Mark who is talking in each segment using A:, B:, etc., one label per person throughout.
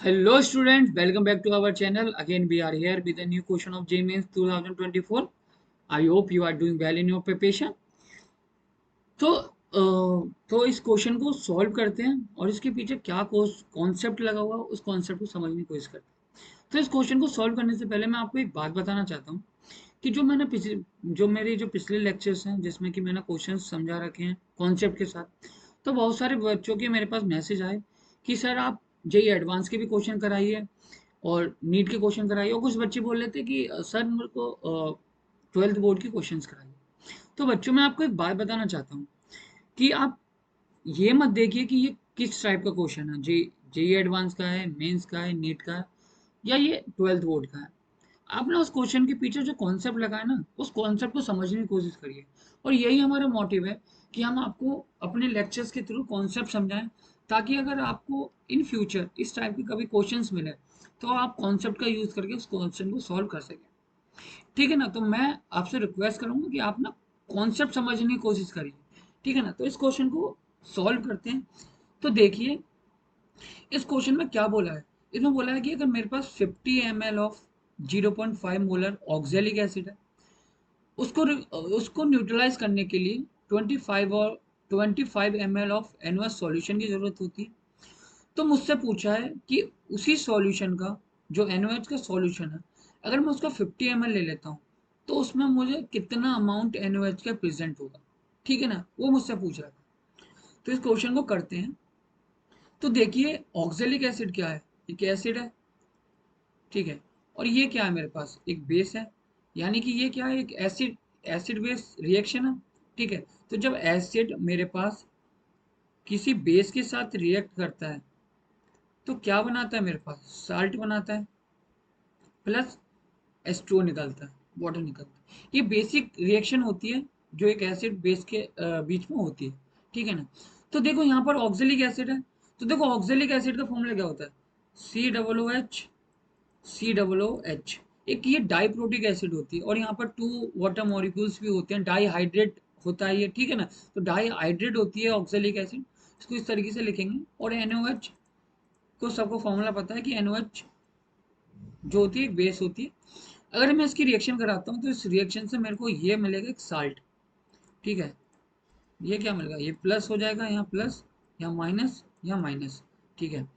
A: Hello students, welcome back to our channel. Again we are here with a new question of JEE Mains 2024. I hope you are doing well in your preparation. तो इस question को solve करते हैं और इसके पीछे क्या concept लगा हुआ है उस कॉन्सेप्ट को समझने की कोशिश करते हैं। तो इस क्वेश्चन को सॉल्व करने से पहले मैं आपको एक बात बताना चाहता हूँ कि जो पिछले लेक्चर्स हैं जिसमें कि मैंने क्वेश्चन समझा रखे हैं कॉन्सेप्ट के साथ, तो बहुत सारे बच्चों के मेरे पास मैसेज आए कि सर आप जेई एडवांस के भी क्वेश्चन कराइए और नीट के क्वेश्चन कराइए, और कुछ बच्चे बोल रहे थे कि सर मेरे को 12th बोर्ड के क्वेश्चन कराइए। तो बच्चों मैं आपको एक बात बताना चाहता हूँ कि आप ये मत देखिए कि ये किस टाइप का क्वेश्चन है, जेई एडवांस का है, मेंस का है, नीट का है, या ये 12th बोर्ड का है। आप ना उस क्वेश्चन के पीछे जो कॉन्सेप्ट लगा है ना, उस कॉन्सेप्ट को समझने की कोशिश करिए। और यही हमारा मोटिव है कि हम आपको अपने लेक्चर्स के थ्रू कॉन्सेप्ट समझाएं, ताकि अगर आपको इन फ्यूचर इस टाइप के कभी क्वेश्चंस मिले तो आप कॉन्सेप्ट का यूज करके उस क्वेश्चन को सॉल्व कर सकें। ठीक है ना? तो मैं आपसे रिक्वेस्ट करूंगा कि आप ना कॉन्सेप्ट समझने की कोशिश करिए। ठीक है ना? तो इस क्वेश्चन को सॉल्व करते हैं। तो देखिए इस क्वेश्चन में क्या बोला है। इसमें बोला है कि अगर मेरे पास 50 ml of 0.5 molar oxalic acid है, उसको उसको न्यूट्रलाइज करने के लिए 25 ml ऑफ NaOH सॉल्यूशन की जरूरत होती है। तो मुझसे पूछा है कि उसी सॉल्यूशन का, जो NaOH का सॉल्यूशन है, अगर मैं उसका 50 ml ले लेता हूँ तो उसमें मुझे कितना अमाउंट NaOH का प्रेजेंट होगा। ठीक है ना? वो मुझसे पूछ रहा था। तो इस क्वेश्चन को करते हैं। तो देखिए ऑक्जेलिक एसिड क्या है, एक एसिड है। ठीक है। और ये क्या है, मेरे पास एक बेस है, यानी कि ये क्या है, एक एसिड एसिड बेस रिएक्शन है। ठीक है। तो जब एसिड मेरे पास किसी बेस के साथ रिएक्ट करता है तो क्या बनाता है, मेरे पास साल्ट बनाता है, प्लस H2O निकलता है, वाटर निकलता है। ये बेसिक रिएक्शन होती है जो एक एसिड बेस के बीच में होती है। ठीक है ना? तो देखो यहाँ पर ऑक्जेलिक एसिड है, तो देखो ऑक्जेलिक एसिड का फॉर्मूला क्या होता है, COOH। एक ये डाइप्रोटिक एसिड होती है और यहाँ पर 2 वाटर मॉलिक्यूल्स भी होते हैं, डाईहाइड्रेट होता है ये। ठीक है ना? तो डाईहाइड्रेट होती है ऑक्जेलिक एसिड, इसको इस तरीके से लिखेंगे। और NaOH को सबको फॉर्मूला पता है कि NaOH जो होती है एक बेस होती है। अगर मैं इसकी रिएक्शन कराता हूँ तो इस रिएक्शन से मेरे को ये मिलेगा एक साल्ट। ठीक है। ये क्या मिलेगा, ये प्लस हो जाएगा, यहाँ प्लस, यहाँ माइनस, यहाँ माइनस। ठीक है।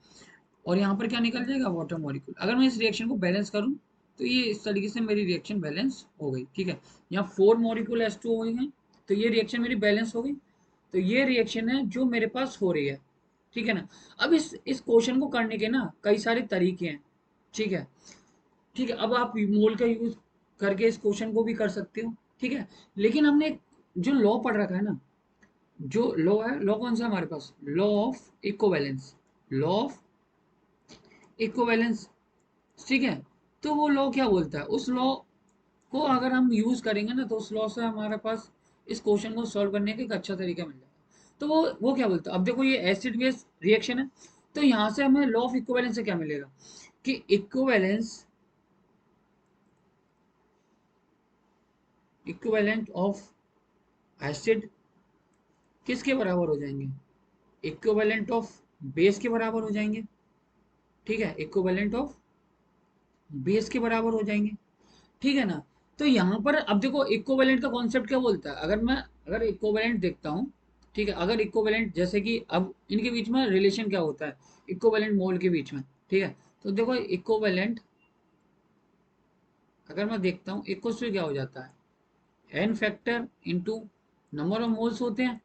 A: और यहाँ पर क्या निकल जाएगा, वाटर मॉलिक्यूल। अगर मैं इस रिएक्शन को बैलेंस करूँ तो ये इस तरीके से मेरी रिएक्शन बैलेंस हो गई। ठीक है। यहाँ 4 मॉलिक्यूल H2O हो गए, तो ये रिएक्शन मेरी बैलेंस हो गई। तो ये रिएक्शन है जो मेरे पास हो रही है। ठीक है ना? अब इस क्वेश्चन को करने के ना कई सारे तरीके हैं। ठीक है। ठीक है। अब आप मोल का यूज करके इस क्वेश्चन को भी कर सकते हो। ठीक है। लेकिन हमने जो लॉ पढ़ रखा है ना, जो लॉ है, लॉ कौन सा है हमारे पास, law of equivalence. Law of equivalence. ठीक है। तो वो लॉ क्या बोलता है, उस लॉ को अगर हम यूज करेंगे ना तो उस लॉ से हमारे पास इस क्वेश्चन को सॉल्व करने का एक अच्छा तरीका मिल जाएगा। तो वो क्या बोलता है, अब देखो ये एसिड बेस रिएक्शन है, तो यहाँ से हमें लॉ ऑफ इक्विवेलेंस से क्या मिलेगा कि इक्विवेलेंट ऑफ एसिड किसके बराबर हो जाएंगे, इक्विवेलेंट ऑफ बेस के बराबर हो जाएंगे। ठीक है। इक्विवेलेंट ऑफ बेस के बराबर हो जाएंगे। ठीक है ना? तो यहाँ पर अब देखो इक्विवेलेंट का कॉन्सेप्ट क्या बोलता है, अगर इक्विवेलेंट देखता हूँ। ठीक है। अगर इक्विवेलेंट जैसे कि अब इनके बीच में रिलेशन क्या होता है, इक्विवेलेंट मोल के बीच में। ठीक है। तो देखो इक्विवेलेंट अगर मैं देखता हूँ, इक्वल टू क्या हो जाता है, N factor into number of moles होते हैं,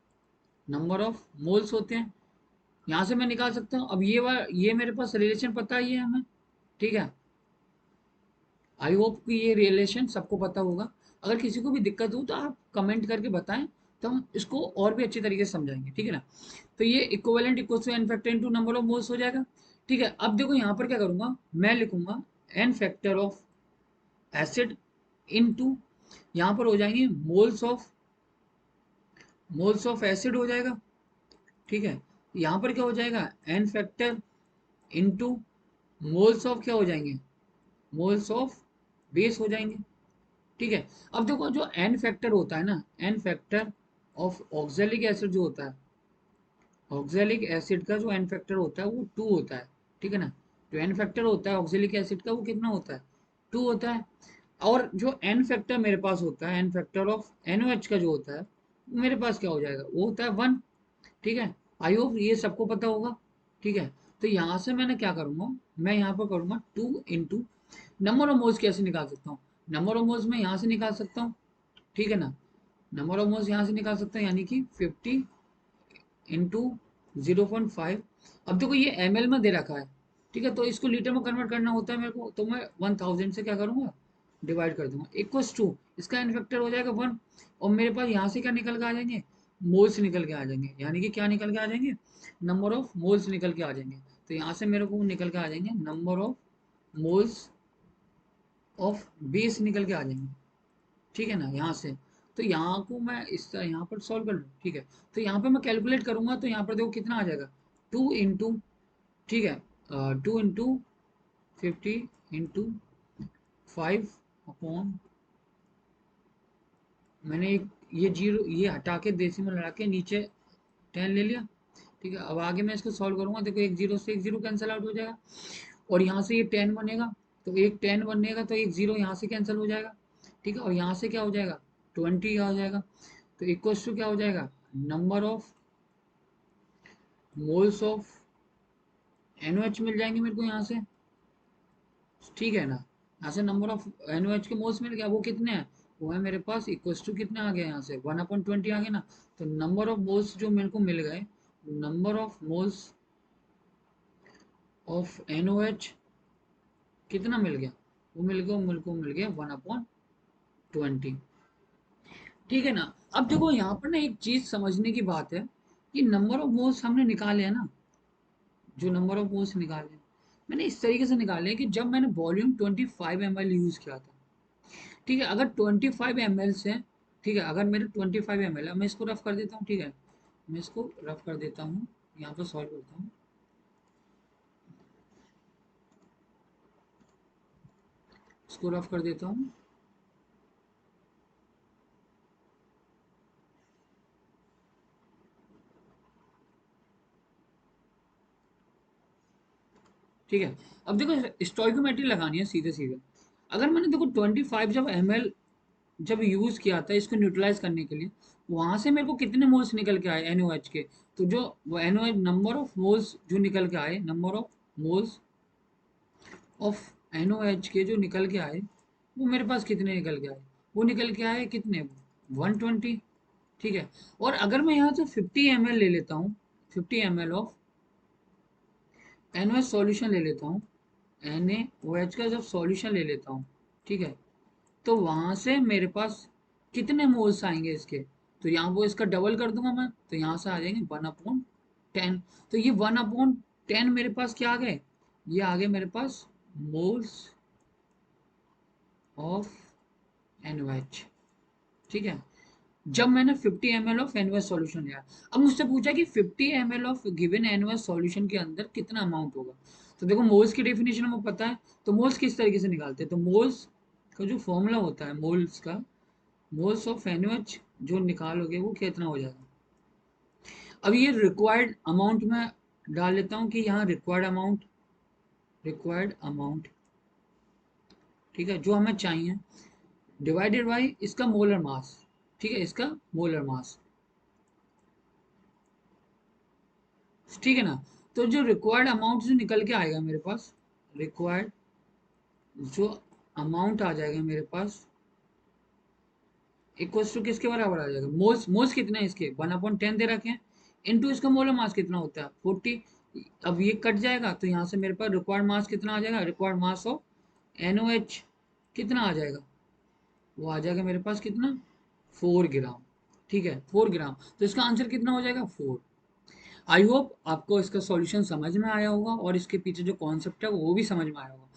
A: नंबर ऑफ मोल्स होते हैं। यहाँ से मैं निकाल सकता हूँ। अब ये मेरे पास रिलेशन पता ही है हमें। ठीक है। आई होप कि ये रिलेशन सबको पता होगा। अगर किसी को भी दिक्कत हो तो आप कमेंट करके बताएं, तो हम इसको और भी अच्छे तरीके से समझाएंगे। ठीक है ना? तो ये equivalent equals to N factor into number of moles हो जाएगा। ठीक है। अब देखो यहाँ पर क्या करूंगा, मैं लिखूंगा N factor of acid into, यहाँ पर हो जाएंगे मोल्स ऑफ एसिड हो जाएगा। ठीक है। यहाँ पर क्या हो जाएगा, N factor into moles of क्या हो जाएंगे, मोल्स ऑफ बेस हो जाएंगे। ठीक है। अब देखो जो एन फैक्टर होता है ना, N factor of oxalic acid जो होता है, ऑक्जेलिक एसिड का जो एन फैक्टर होता है वो 2 होता है। ठीक है ना? जो एन फैक्टर होता है ऑक्जेलिक एसिड का वो कितना होता है, 2 होता है। और जो एन फैक्टर मेरे पास होता है, एन फैक्टर ऑफ NOH का जो होता है मेरे पास क्या हो जाएगा, वो होता है 1। ठीक है, आई होप ये सबको पता होगा। ठीक है, तो यहाँ से मैंने क्या करूँगा, मैं यहाँ पर करूँगा 2 इंटू नंबर ऑफ मोल्स। कैसे निकाल सकता हूँ, नंबर ऑफ मोल्स मैं यहाँ से निकाल सकता हूँ। ठीक है ना, नंबर ऑफ मोल्स यहाँ से निकाल सकते हैं, यानी कि 50 इंटू 0.5। अब देखो ये ml में दे रखा है, ठीक है, तो इसको लीटर में कन्वर्ट करना होता है मेरे को, तो मैं 1000 से क्या करूँगा, डिवाइड कर दूंगा, इक्वल्स टू इसका एन फैक्टर हो जाएगा 1। और मेरे पास यहाँ से क्या निकल के आ जाएंगे, मोल्स निकल के आ जाएंगे, यानी कि क्या निकल के आ जाएंगे, नंबर ऑफ मोल्स निकल के आ जाएंगे। तो यहाँ से मेरे को निकल के आ जाएंगे number of moles of base निकल के आ जाएंगे। ठीक है ना, यहाँ से, तो यहाँ को मैं इस तरह यहाँ पर सॉल्व कर लूँ। ठीक है, तो यहाँ पे मैं कैलकुलेट करूंगा, तो यहाँ पर देखो कितना आ जाएगा, 2 इंटू, ठीक है, 2 इंटू 50 इंटू 5 अपॉन, मैंने एक ये जीरो ये हटा के देसी में लगा के नीचे 10 ले लिया। ठीक है, अब आगे मैं इसको सॉल्व करूंगा, देखो एक जीरो से एक जीरो कैंसिल आउट हो जाएगा, और यहाँ से ये 10 बनेगा, तो एक 10 बनेगा, तो एक जीरो यहाँ से कैंसिल हो जाएगा। ठीक है, और यहाँ से क्या हो जाएगा, 20 आ जाएगा। तो इक्वल टू क्या हो जाएगा, number of moles of NOH मिल जाएंगे मेरे को यहाँ से। ठीक है ना, यहाँ से नंबर ऑफ NOH के मोल्स मिल गया, वो कितने हैं, वो है मेरे पास इक्वल टू कितने आ गए, यहाँ से 1/20 आ गए ना। तो नंबर ऑफ मोल्स जो मेरे को मिल गए, number of moles of NOH कितना मिल गया, वो मिल गया 1/20। ठीक है ना, अब देखो यहाँ पर ना एक चीज समझने की बात है, कि नंबर ऑफ मोल्स हमने निकाले हैं ना, जो नंबर ऑफ मोल्स निकाले हैं, मैंने इस तरीके से निकाले हैं कि जब मैंने वॉल्यूम 25 ml यूज किया था। ठीक है, अगर 25 ml से, ठीक है, अगर मेरे 25 ml है, मैं इसको रफ कर देता हूँ। ठीक है, मैं इसको रफ कर देता हूँ, यहाँ पर सॉल्व करता हूँ, इसको रफ कर देता हूँ। ठीक है, अब देखो स्टोइकोमेट्री लगानी है सीधे सीधे। अगर मैंने देखो 25 जब ml जब यूज किया था इसको न्यूट्रलाइज करने के लिए, वहां से मेरे को कितने मोल्स निकल के आए NOH के, तो जो वो NOH नंबर ऑफ मोल्स जो निकल के आए, number of moles of NOH के जो निकल के आए, वो मेरे पास कितने निकल के आए, वो निकल के आए कितने, 120। ठीक है, और अगर मैं यहाँ से 50 ml ले लेता हूँ, 50 ml ऑफ NOH सॉल्यूशन ले लेता हूँ, NaOH का जब सॉल्यूशन ले लेता हूँ, ठीक है, तो वहां से मेरे पास कितने मोल्स आएंगे इसके, तो यहाँ वो इसका डबल कर दूंगा मैं, तो यहाँ से आ जाएंगे 1/10। तो ये 1/10 मेरे पास क्या आ गए, ये आ गए मेरे पास मोल्स ऑफ NOH। ठीक है, जब मैंने 50 ml ऑफ NOH सॉल्यूशन लिया, अब मुझसे पूछा कि 50 ml of given NOH solution के अंदर कितना अमाउंट होगा। तो देखो मोल्स की डेफिनेशन हमें पता है, तो मोल्स किस तरीके से निकालते हैं, तो मोल्स का जो फॉर्मूला होता है मोल्स का, मोल्स ऑफ NOH जो निकालोगे वो कितना हो जाएगा। अब ये रिक्वायर्ड अमाउंट में डाल लेता हूँ, कि यहाँ रिक्वायर्ड अमाउंट, ठीक है, जो हमें चाहिए, डिवाइडेड बाई इसका मोलर मास। ठीक है, इसका मोलर मास, ठीक है ना। तो जो रिक्वायर्ड अमाउंट जो निकल के आएगा मेरे पास, रिक्वायर्ड जो अमाउंट आ जाएगा मेरे पास, इक्वल्स टू किसके बराबर आ जाएगा, मोल्स, मोल्स कितने हैं इसके 1/10 दे रखे हैं, इनटू इसका मोलर मास कितना होता है 40। अब ये कट जाएगा, तो यहाँ से मेरे पास रिक्वायर्ड मास कितना आ जाएगा, रिक्वायर्ड मास ऑफ NOH कितना आ जाएगा, वो आ जाएगा मेरे पास कितना, 4 ग्राम। ठीक है, 4 ग्राम, तो इसका आंसर कितना हो जाएगा, 4। आई होप आपको इसका सॉल्यूशन समझ में आया होगा, और इसके पीछे जो कॉन्सेप्ट है वो भी समझ में आया होगा।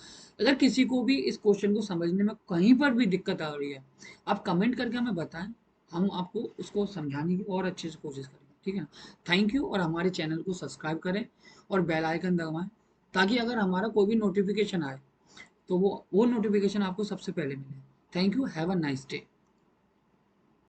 A: अगर किसी को भी इस क्वेश्चन को समझने में कहीं पर भी दिक्कत आ रही है, आप कमेंट करके हमें बताएं, हम आपको उसको समझाने की और अच्छे से कोशिश करेंगे। ठीक है ना, थैंक यू, और हमारे चैनल को सब्सक्राइब करें और बेल आइकन दबाएं, ताकि अगर हमारा कोई भी नोटिफिकेशन आए तो वो नोटिफिकेशन आपको सबसे पहले मिले। Thank you, have a nice day.